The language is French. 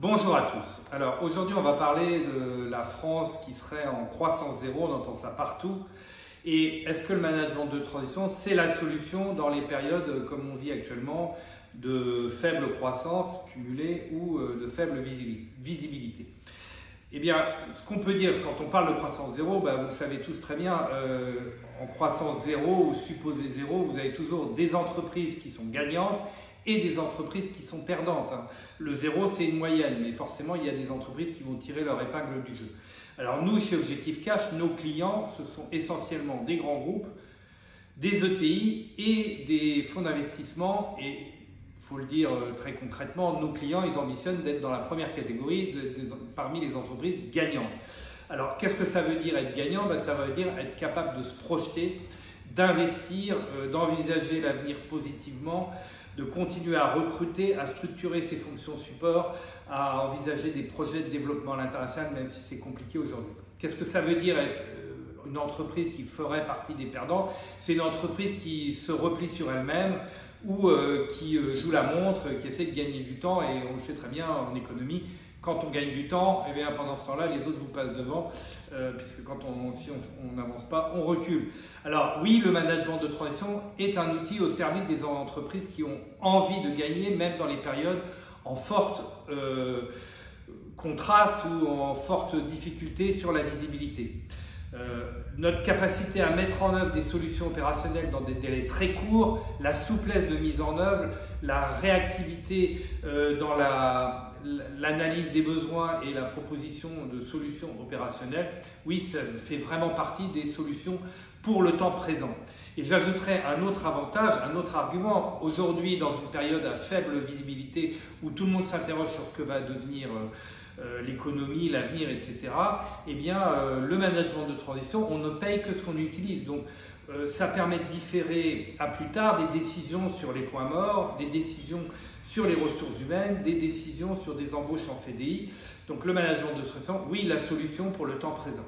Bonjour à tous. Alors aujourd'hui on va parler de la France qui serait en croissance zéro, on entend ça partout. Et est-ce que le management de transition c'est la solution dans les périodes comme on vit actuellement de faible croissance cumulée ou de faible visibilité? Eh bien, ce qu'on peut dire quand on parle de croissance zéro, vous le savez tous très bien, en croissance zéro ou supposée zéro, vous avez toujours des entreprises qui sont gagnantes et des entreprises qui sont perdantes. Le zéro, c'est une moyenne, mais forcément, il y a des entreprises qui vont tirer leur épingle du jeu. Alors nous, chez Objectif Cash, nos clients, ce sont essentiellement des grands groupes, des ETI et des fonds d'investissement. Et il faut le dire très concrètement, nos clients, ils ambitionnent d'être dans la première catégorie parmi les entreprises gagnantes. Alors, qu'est-ce que ça veut dire être gagnant? Ça veut dire être capable de se projeter, d'investir, d'envisager l'avenir positivement, de continuer à recruter, à structurer ses fonctions support, à envisager des projets de développement à l'international, même si c'est compliqué aujourd'hui. Qu'est-ce que ça veut dire être une entreprise qui ferait partie des perdants? C'est une entreprise qui se replie sur elle-même ou qui joue la montre, qui essaie de gagner du temps, et on le sait très bien en économie. Quand on gagne du temps, eh bien, pendant ce temps-là, les autres vous passent devant, puisque si on n'avance pas, on recule. Alors oui, le management de transition est un outil au service des entreprises qui ont envie de gagner, même dans les périodes en forte contraste ou en forte difficulté sur la visibilité. Notre capacité à mettre en œuvre des solutions opérationnelles dans des délais très courts, la souplesse de mise en œuvre, la réactivité dans l'analyse des besoins et la proposition de solutions opérationnelles, oui, ça fait vraiment partie des solutions pour le temps présent. Et j'ajouterai un autre avantage, un autre argument. Aujourd'hui, dans une période à faible visibilité où tout le monde s'interroge sur ce que va devenir l'économie, l'avenir, etc., eh bien, le management de transition, on ne paye que ce qu'on utilise. Donc, ça permet de différer à plus tard des décisions sur les points morts, des décisions sur les ressources humaines, des décisions sur des embauches en CDI. Donc, le management de transition, oui, la solution pour le temps présent.